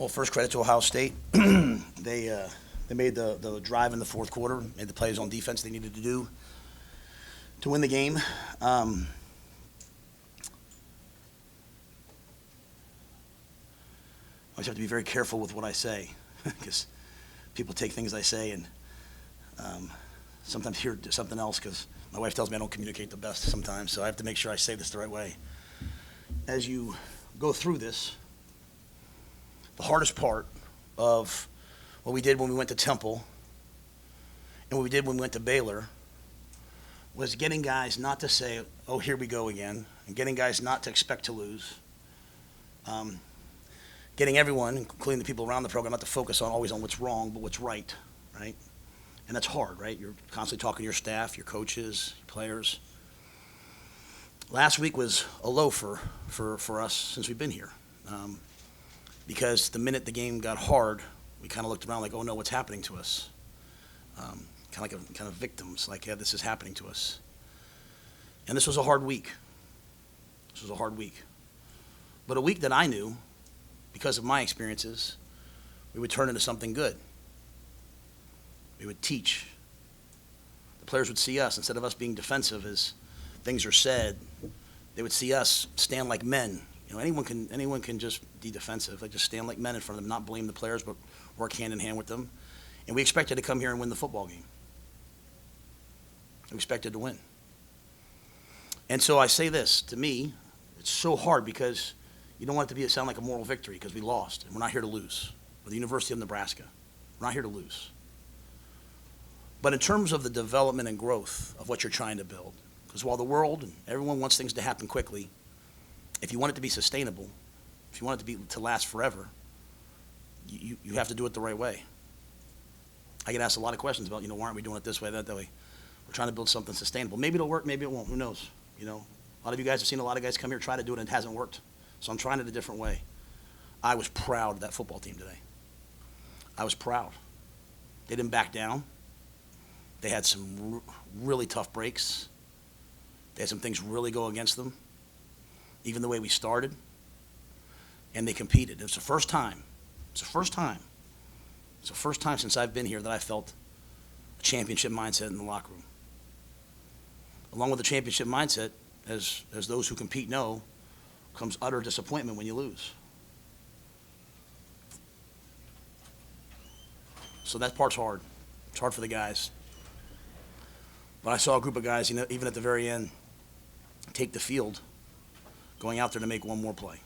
Well, first credit to Ohio State. They made the drive in the fourth quarter, made the plays on defense they needed to do to win the game. I always have to be very careful with what I say because people take things I say and sometimes hear something else because my wife tells me I don't communicate the best sometimes, so I have to make sure I say this the right way. As you go through this, the hardest part of what we did when we went to Temple and what we did when we went to Baylor was getting guys not to say, oh, here we go again, and getting guys not to expect to lose. Getting everyone, including the people around the program, not to focus always on what's wrong, but what's right, right? And that's hard, right? You're constantly talking to your staff, your coaches, your players. Last week was a low for us since we've been here. Because the minute the game got hard, we kind of looked around like, oh no, what's happening to us? Kind of victims, like, yeah, this is happening to us. And this was a hard week. This was a hard week. But a week that I knew, because of my experiences, we would turn into something good. We would teach. The players would see us, instead of us being defensive as things are said, they would see us stand like men. You know, anyone can just be defensive. Like, just stand like men in front of them, not blame the players, but work hand in hand with them. And we expected to come here and win the football game. We expected to win. And so I say this, to me, it's so hard because you don't want it to sound like a moral victory because we lost, and we're not here to lose. We're the University of Nebraska. We're not here to lose. But in terms of the development and growth of what you're trying to build, because while the world and everyone wants things to happen quickly, if you want it to be sustainable, if you want it to last forever, you have to do it the right way. I get asked a lot of questions about, why aren't we doing it this way, that way? We're trying to build something sustainable. Maybe it'll work, maybe it won't. Who knows? A lot of you guys have seen a lot of guys come here try to do it and it hasn't worked. So I'm trying it a different way. I was proud of that football team today. I was proud. They didn't back down. They had some really tough breaks. They had some things really go against them, even the way we started. And they competed. It was the first time. It's the first time since I've been here that I felt a championship mindset in the locker room. Along with the championship mindset, as those who compete know, comes utter disappointment when you lose. So that part's hard. It's hard for the guys. But I saw a group of guys, even at the very end, take the field, going out there to make one more play,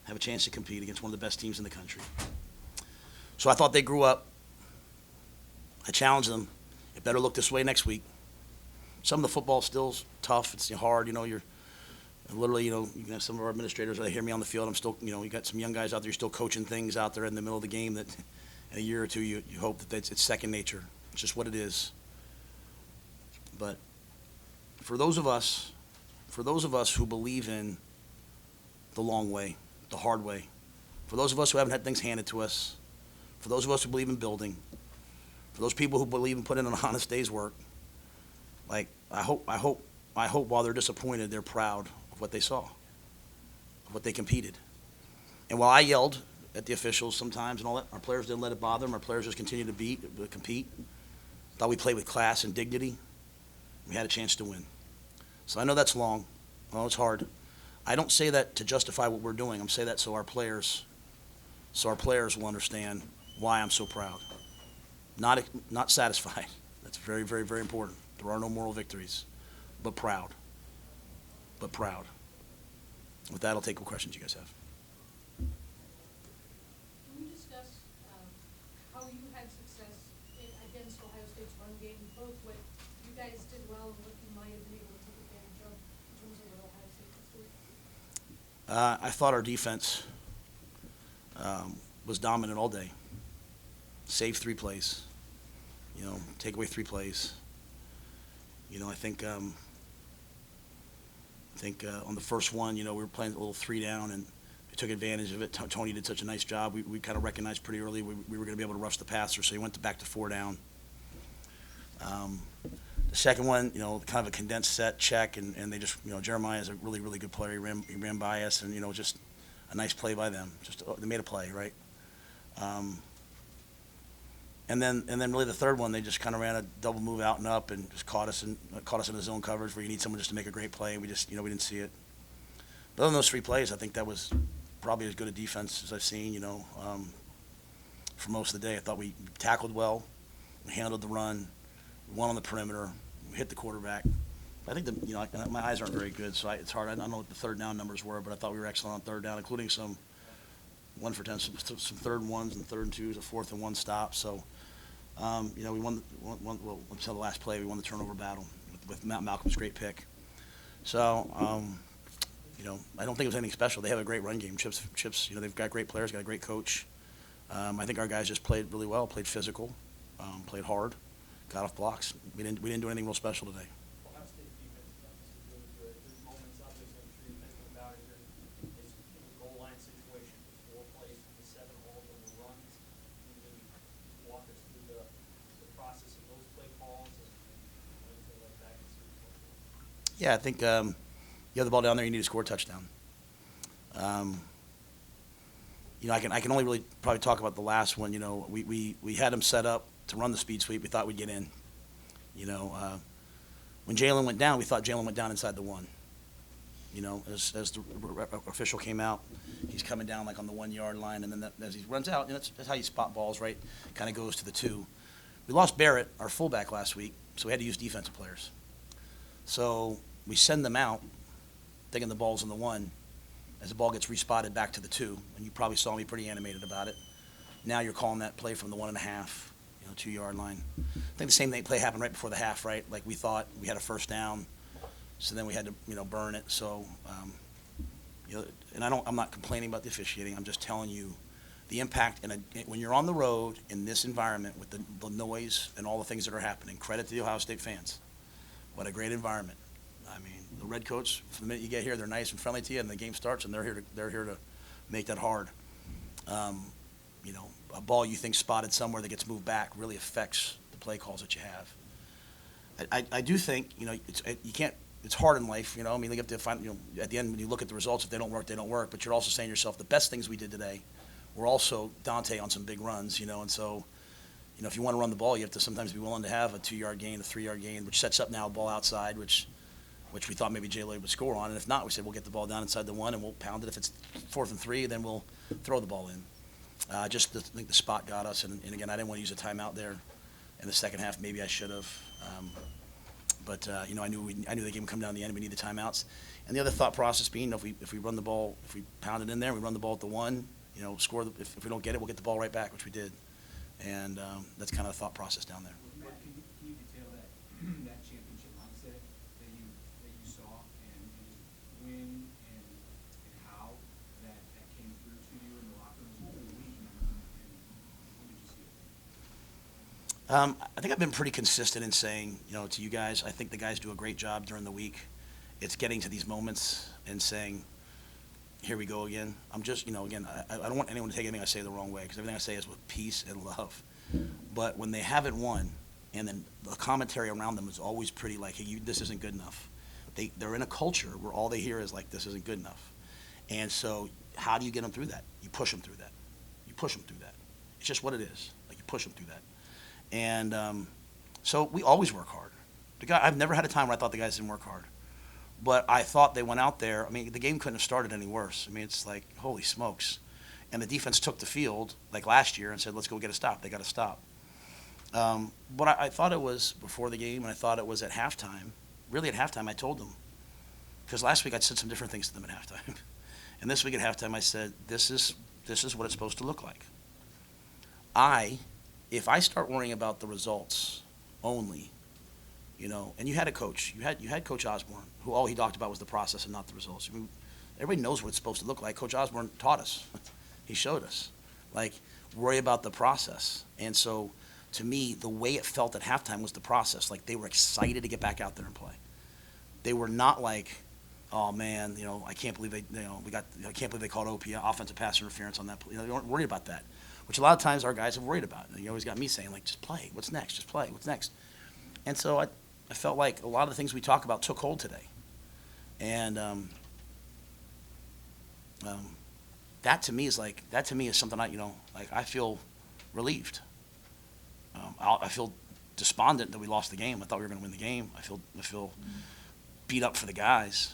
have a chance to compete against one of the best teams in the country. So I thought they grew up. I challenged them. It better look this way next week. Some of the football still's tough. It's hard. You're literally, you got some of our administrators that hear me on the field. I'm still, you got some young guys out there. You're still coaching things out there in the middle of the game that in a year or two you hope that it's second nature. It's just what it is. But for those of us who believe in the long way, the hard way, for those of us who haven't had things handed to us, for those of us who believe in building, for those people who believe in putting in an honest day's work, like I hope while they're disappointed, they're proud of what they saw, of what they competed. And while I yelled at the officials sometimes and all that, our players didn't let it bother them. Our players just continued to compete. Thought we played with class and dignity. We had a chance to win. So I know that's long. I know it's hard. I don't say that to justify what we're doing. I'm saying that so our players will understand why I'm so proud. Not satisfied. That's very, very, very important. There are no moral victories, but proud. But proud. With that, I'll take what questions you guys have. Can we discuss how you had success against Ohio State's run game, both what you guys did well and what you might have been able to take advantage of in terms of what Ohio State was doing? I thought our defense was dominant all day. Save 3 plays. Take away 3 plays. I think on the first one, we were playing a little 3 down, and we took advantage of it. Tony did such a nice job. We kind of recognized pretty early we were going to be able to rush the passer, so he went back to 4 down. The second one, kind of a condensed set check, and they just, Jeremiah is a really, really good player. He ran by us, and, just a nice play by them. Just they made a play, right? And then really the third one, they just kind of ran a double move out and up and just caught us in the zone coverage where you need someone just to make a great play. And we just, we didn't see it. But other than those 3 plays, I think that was probably as good a defense as I've seen, for most of the day. I thought we tackled well, we handled the run, we won on the perimeter, we hit the quarterback. I think my eyes aren't very good, so it's hard. I don't know what the third down numbers were, but I thought we were excellent on third down, including some 1 for 10, some 3rd and 1s and 3rd and 2s, a 4th and 1 stop. So, we won until the last play, we won the turnover battle with Malcolm's great pick. So, I don't think it was anything special. They have a great run game. Chips, they've got great players, got a great coach. I think our guys just played really well, played physical, played hard, got off blocks. We didn't do anything real special today. Ohio State defense is really good. There's moments, obviously, I'm sure you've mentioned about it. There's goal line situation. There's 4 plays from the 7, all of them were runs. Can you maybe walk us through the process of those play calls and anything like that? Yeah, I think you have the ball down there, you need to score a touchdown. I can only really probably talk about the last one. We had them set up to run the speed sweep. We thought we'd get in. When Jalen went down, we thought Jalen went down inside the 1. As the official came out, he's coming down like on the 1-yard line, and then as he runs out, that's how you spot balls, right? Kind of goes to the 2. We lost Barrett, our fullback, last week, so we had to use defensive players. So we send them out, thinking the ball's in the 1. As the ball gets respotted back to the 2, and you probably saw me pretty animated about it. Now you're calling that play from the 1.5, 2-yard line. I think the same play happened right before the half, right? Like we thought we had a first down, so then we had to, burn it. So, and I'm not complaining about the officiating. I'm just telling you the impact. And when you're on the road in this environment with the noise and all the things that are happening, credit to the Ohio State fans. What a great environment. I mean, the red coats, from the minute you get here, they're nice and friendly to you, and the game starts, and they're here to make that hard. A ball you think spotted somewhere that gets moved back really affects the play calls that you have. I do think, it's hard in life, you have to find, at the end when you look at the results, if they don't work, they don't work. But you're also saying to yourself, the best things we did today were also Dante on some big runs, and so, if you want to run the ball, you have to sometimes be willing to have a 2-yard gain, a 3-yard gain, which sets up now a ball outside, which we thought maybe Jay Lloyd would score on. And if not, we said we'll get the ball down inside the 1 and we'll pound it. If it's 4th and 3, then we'll throw the ball in. I think the spot got us. And again, I didn't want to use a timeout there in the second half. Maybe I should have. But I knew the game would come down to the end. We need the timeouts. And the other thought process being, if we run the ball, if we pound it in there, we run the ball at the 1, score. If we don't get it, we'll get the ball right back, which we did. And that's kind of the thought process down there. Matt, can you detail that championship mindset that you saw and just when and how that came through to you in the locker room through the week, and when did you see it? I think I've been pretty consistent in saying, to you guys, I think the guys do a great job during the week. It's getting to these moments and saying, here we go again. I'm just, again, I don't want anyone to take anything I say the wrong way, because everything I say is with peace and love. But when they haven't won, and then the commentary around them is always pretty like, hey, this isn't good enough. They're in a culture where all they hear is like, this isn't good enough. And so how do you get them through that? You push them through that. You push them through that. It's just what it is. Like, you push them through that. And so we always work hard. I've never had a time where I thought the guys didn't work hard. But I thought they went out there. I mean, the game couldn't have started any worse. I mean, it's like, holy smokes. And the defense took the field, like last year, and said, let's go get a stop. They got to stop. But I thought it was before the game, and I thought it was at halftime. Really, at halftime, I told them. Because last week I said some different things to them at halftime. And this week at halftime, I said, this is what it's supposed to look like. If I start worrying about the results only, and you had a coach. You had Coach Osborne, who all he talked about was the process and not the results. I mean, everybody knows what it's supposed to look like. Coach Osborne taught us. He showed us. Like, worry about the process. And so, to me, the way it felt at halftime was the process. Like, they were excited to get back out there and play. They were not like, oh man, I can't believe I can't believe they called OP offensive pass interference on that play. They weren't worried about that, which a lot of times our guys have worried about. And you always got me saying, like, just play. What's next? Just play. What's next? And so I felt like a lot of the things we talk about took hold today. And that to me is something I feel relieved. I feel despondent that we lost the game. I thought we were going to win the game. I feel beat up for the guys.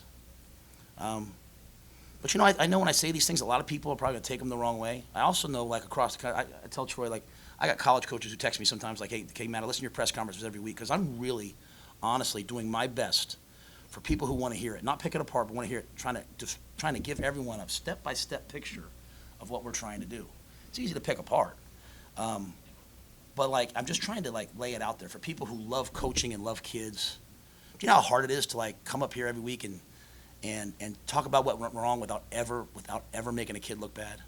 But I know when I say these things, a lot of people are probably going to take them the wrong way. I also know, like, across the country, I tell Troy, like, I got college coaches who text me sometimes, like, hey, Matt, I listen to your press conferences every week, because I'm really, honestly, doing my best for people who want to hear it, not pick it apart, but want to hear it, trying to give everyone a step-by-step picture of what we're trying to do. It's easy to pick apart. But, like, I'm just trying to, like, lay it out there for people who love coaching and love kids. Do you know how hard it is to, like, come up here every week and talk about what went wrong without ever making a kid look bad?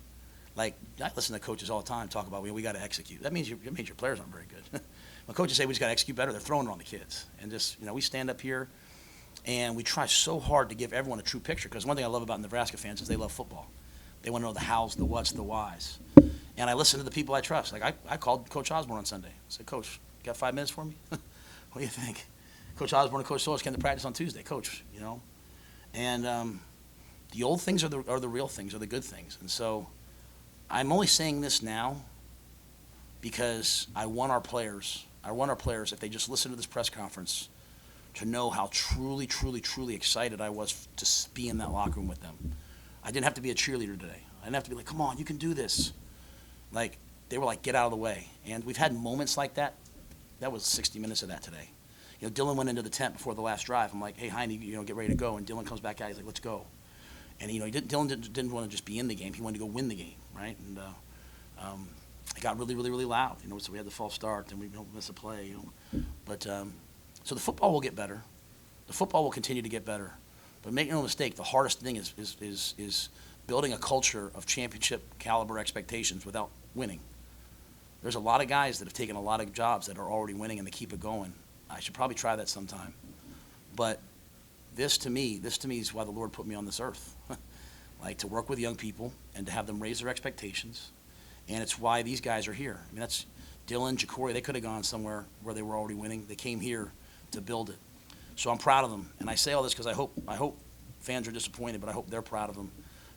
Like, I listen to coaches all the time talk about, we got to execute. That means your players aren't very good. When coaches say we just got to execute better, they're throwing it on the kids. And just, we stand up here and we try so hard to give everyone a true picture, because one thing I love about Nebraska fans is they love football. They want to know the hows, the whats, the whys. And I listen to the people I trust. Like, I called Coach Osborne on Sunday. I said, Coach, you got 5 minutes for me? What do you think? Coach Osborne and Coach Solis came to practice on Tuesday. Coach, And the old things are the real things, are the good things. And so I'm only saying this now because I want our players, if they just listen to this press conference, to know how truly, truly, truly excited I was to be in that locker room with them. I didn't have to be a cheerleader today. I didn't have to be like, come on, you can do this. Like, they were like, get out of the way. And we've had moments like that. That was 60 minutes of that today. Dylan went into the tent before the last drive. I'm like, hey, Heine, get ready to go. And Dylan comes back out. He's like, let's go. And, Dylan didn't want to just be in the game. He wanted to go win the game, right? And it got really, really, really loud. So we had the false start, and we don't miss a play. But so the football will get better. The football will continue to get better. But make no mistake, the hardest thing is building a culture of championship caliber expectations without winning. There's a lot of guys that have taken a lot of jobs that are already winning, and they keep it going. I should probably try that sometime. But this to me is why the Lord put me on this earth. Like, to work with young people and to have them raise their expectations. And it's why these guys are here. I mean, that's Dylan, Jacory, they could have gone somewhere where they were already winning. They came here to build it. So I'm proud of them. And I say all this because I hope fans are disappointed, but I hope they're proud of them.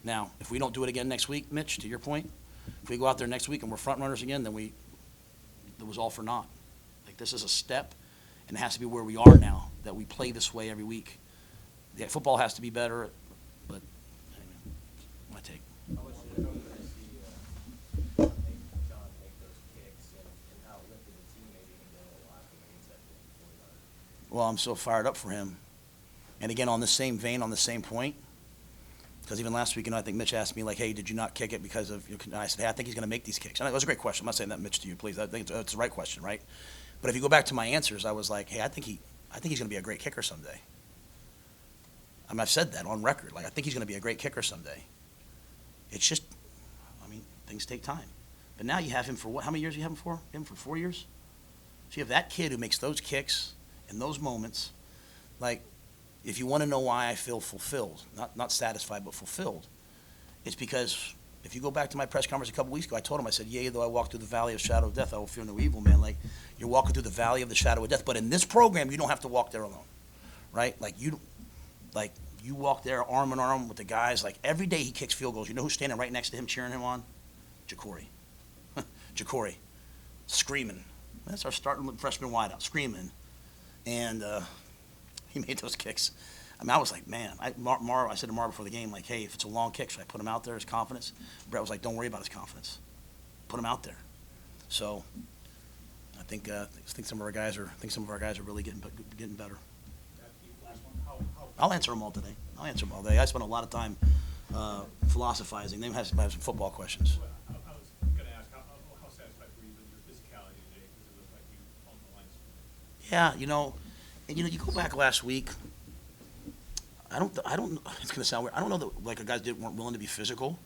Now, if we don't do it again next week, Mitch, to your point, if we go out there next week and we're front runners again, then it was all for naught. Like, this is a step. And it has to be where we are now, that we play this way every week. Yeah, football has to be better, but anyway, my take. How much did it see John make those kicks, and how it lifted the team maybe even go a lot against that 40-yard? Well, I'm so fired up for him. And again, on the same vein, on the same point, because even last week, I think Mitch asked me, like, hey, did you not kick it because of – I said, hey, I think he's going to make these kicks. And it was a great question. I'm not saying that, Mitch, to you, please. I think it's the right question, right? But if you go back to my answers, I was like, hey, I think he's going to be a great kicker someday. I mean, I've said that on record. Like, I think he's going to be a great kicker someday. It's just, things take time. But now you have him for what? How many years do you have him for? You have him for 4 years? So you have that kid who makes those kicks in those moments. Like, if you want to know why I feel fulfilled, not satisfied, but fulfilled, it's because if you go back to my press conference a couple weeks ago, I told him, I said, yea, though I walk through the valley of shadow of death, I will fear no evil, man. Like, you're walking through the valley of the shadow of death. But in this program, you don't have to walk there alone, right? You walk there arm in arm with the guys. Like, every day he kicks field goals. You know who's standing right next to him cheering him on? Jacory. Jacory. Screaming. That's our starting freshman wideout, screaming. And he made those kicks. I was like, man. I said to Mar before the game, like, hey, if it's a long kick, should I put him out there, his confidence? Brett was like, don't worry about his confidence. Put him out there. So I think some of our guys are really getting better. Last one. I'll answer them all today. I'll answer them all day. I spent a lot of time philosophizing. They have some football questions. I was going to ask, how satisfied were you with your physicality today? Because it looked like you owned the lines. Yeah, you go back last week. I don't. It's going to sound weird. I don't know that like guys weren't willing to be physical.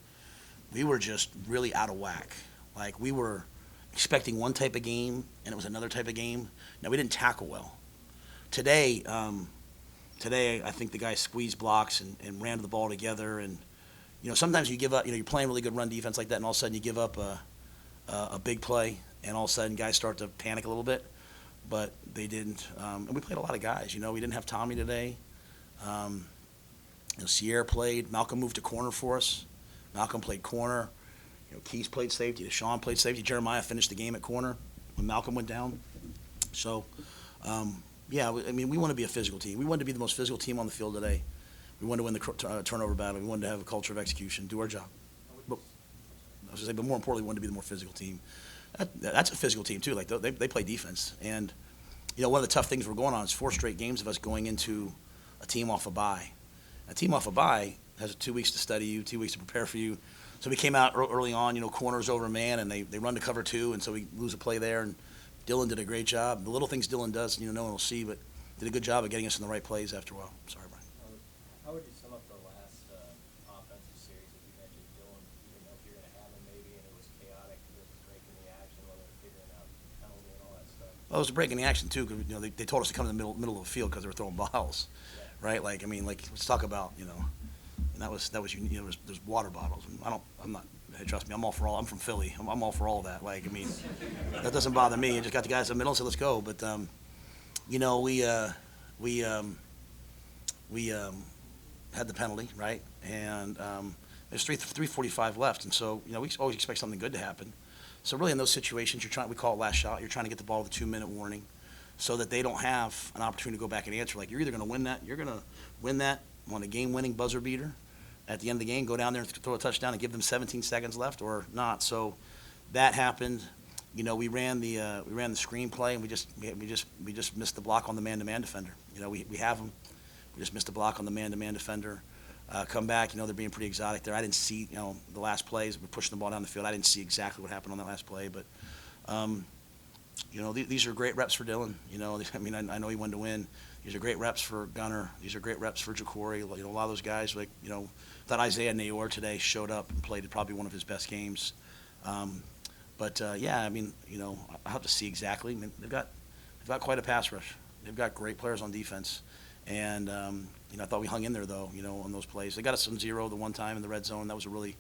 We were just really out of whack. Like, we were expecting one type of game, and it was another type of game. Now, we didn't tackle well. Today, I think the guys squeezed blocks and ran the ball together. And sometimes you give up. You're playing really good run defense like that, and all of a sudden you give up a big play, and all of a sudden guys start to panic a little bit. But they didn't. And we played a lot of guys. We didn't have Tommy today. Sierra played. Malcolm moved to corner for us. Malcolm played corner. Keith played safety. Deshaun played safety. Jeremiah finished the game at corner when Malcolm went down. So, yeah, I mean, we want to be a physical team. We wanted to be the most physical team on the field today. We wanted to win the turnover battle. We wanted to have a culture of execution, do our job. But, I was going to say, but more importantly, we wanted to be the more physical team. That's a physical team, too. Like, they play defense. And, one of the tough things we're going on is 4 straight games of us going into a team off a bye. A team off a bye has 2 weeks to study you, 2 weeks to prepare for you. So we came out early on, corners over man, and they run to cover 2, and so we lose a play there. And Dylan did a great job. The little things Dylan does, no one will see, but did a good job of getting us in the right plays after a while. Sorry, Brian. How would you sum up the last offensive series that you mentioned? Dylan, you didn't know if you were going to have him maybe, and it was chaotic because it was breaking the action, whether they're figuring out penalty and all that stuff. Well, it was a break in the action, too, because they told us to come in the middle of the field because they were throwing balls, right? Like, I mean, let's talk about, and that was there's water bottles. Hey, trust me, I'm from Philly. I'm all for all of that. Like, I mean, that doesn't bother me. I just got the guys in the middle and said, let's go. But, we had the penalty, right? And there's 3:45 left. And so, we always expect something good to happen. So really in those situations, we call it last shot. You're trying to get the ball with a 2-minute warning so that they don't have an opportunity to go back and answer. Like, you're either going to win that on a game-winning buzzer beater at the end of the game, go down there and throw a touchdown and give them 17 seconds left, or not. So that happened. We ran the screenplay, and we just missed the block on the man-to-man defender. We have them. We just missed the block on the man-to-man defender. Come back, they're being pretty exotic there. I didn't see, the last plays. We're pushing the ball down the field. I didn't see exactly what happened on that last play, but these are great reps for Dylan. I mean, I know he wanted to win. These are great reps for Gunner. These are great reps for Ja'Cory. A lot of those guys, thought Isaiah Nayor today showed up and played probably one of his best games. Yeah, I mean, I have to see exactly. I mean, they've got quite a pass rush. They've got great players on defense. And, I thought we hung in there, though, on those plays. They got us 0 the one time in the red zone. That was really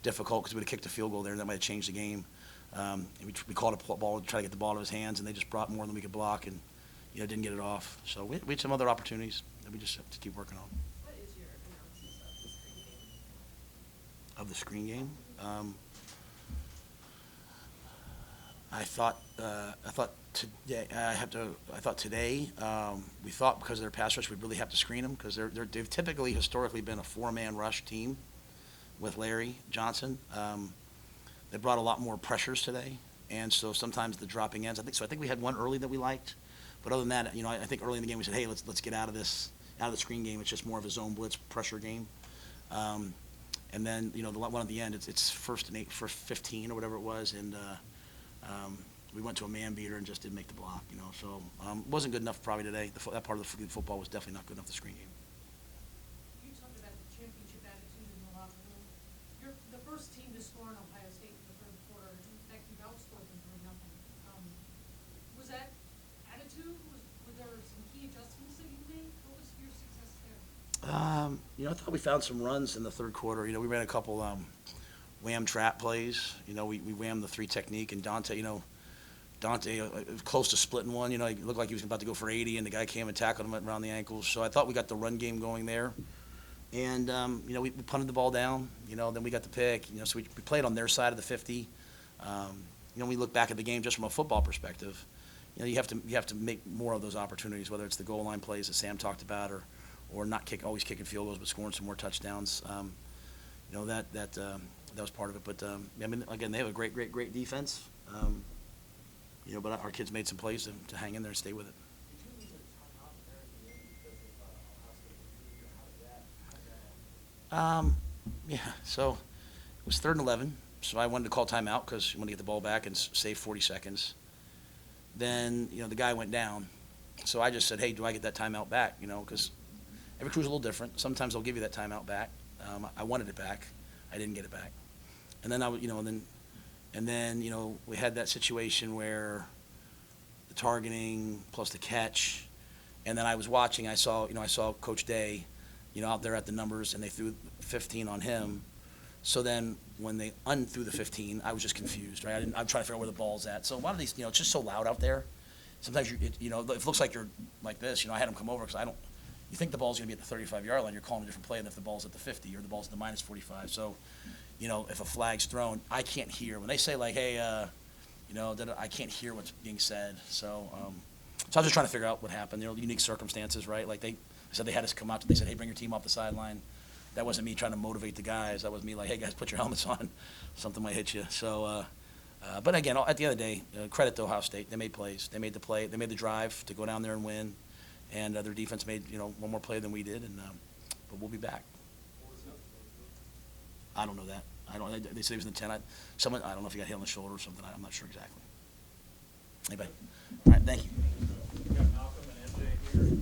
difficult because we would have kicked a field goal there, and that might have changed the game. We called a ball to try to get the ball out of his hands, and they just brought more than we could block and, didn't get it off. So we had some other opportunities that we just have to keep working on. What is your analysis of the screen game? Of the screen game? I thought today, we thought because of their pass rush, we'd really have to screen them because they've typically historically been a 4-man rush team with Larry Johnson. They brought a lot more pressures today, and so sometimes the dropping ends. I think we had one early that we liked, but other than that, I think early in the game we said, hey, let's get out of the screen game. It's just more of a zone blitz pressure game. And then the one at the end, it's first and 15 or whatever it was, and we went to a man beater and just didn't make the block, So it wasn't good enough probably today. That part of the football was definitely not good enough, the screen game. You talked about the championship attitude in the locker room. You're the first team to score in Ohio State in the third quarter. In fact, you've outscored them 3-0. Was that attitude? Were there some key adjustments that you made? What was your success there? I thought we found some runs in the third quarter. We ran a couple wham trap plays. We whammed the 3 technique, and Dante close to splitting one. He looked like he was about to go for 80, and the guy came and tackled him around the ankles. So I thought we got the run game going there. And, we punted the ball down. Then we got the pick. So we played on their side of the 50. We look back at the game just from a football perspective. You have to make more of those opportunities, whether it's the goal line plays that Sam talked about or not always kicking field goals, but scoring some more touchdowns. That was part of it. But, again, they have a great defense. But our kids made some plays to hang in there and stay with it. Did you lose a timeout there at the end because of Ohio State? How did that Yeah, so it was 3rd and 11, so I wanted to call timeout because you want to get the ball back and save 40 seconds. Then, the guy went down, so I just said, hey, do I get that timeout back? Because every crew's a little different. Sometimes they'll give you that timeout back. I wanted it back. I didn't get it back. And then we had that situation where the targeting plus the catch, and then I was watching. I saw Coach Day, out there at the numbers, and they threw 15 on him. So then when they unthrew the 15, I was just confused, right? I'm trying to figure out where the ball's at. So a lot of these, it's just so loud out there. Sometimes if it looks like you're like this, I had him come over because you think the ball's going to be at the 35-yard line, you're calling a different play than if the ball's at the 50 or the ball's at the -45. So, if a flag's thrown, I can't hear. When they say like, hey, I can't hear what's being said. So I was just trying to figure out what happened. Unique circumstances, right? Like they said they had us come out. They said, hey, bring your team off the sideline. That wasn't me trying to motivate the guys. That was me like, hey, guys, put your helmets on. Something might hit you. So, but again, at the end of the day, credit to Ohio State. They made plays. They made the play. They made the drive to go down there and win. And their defense made, one more play than we did. But we'll be back. I don't know that. They said he was in the 10. I don't know if he got hit on the shoulder or something. I'm not sure exactly. Anybody? All right, thank you. We got Malcolm and MJ here.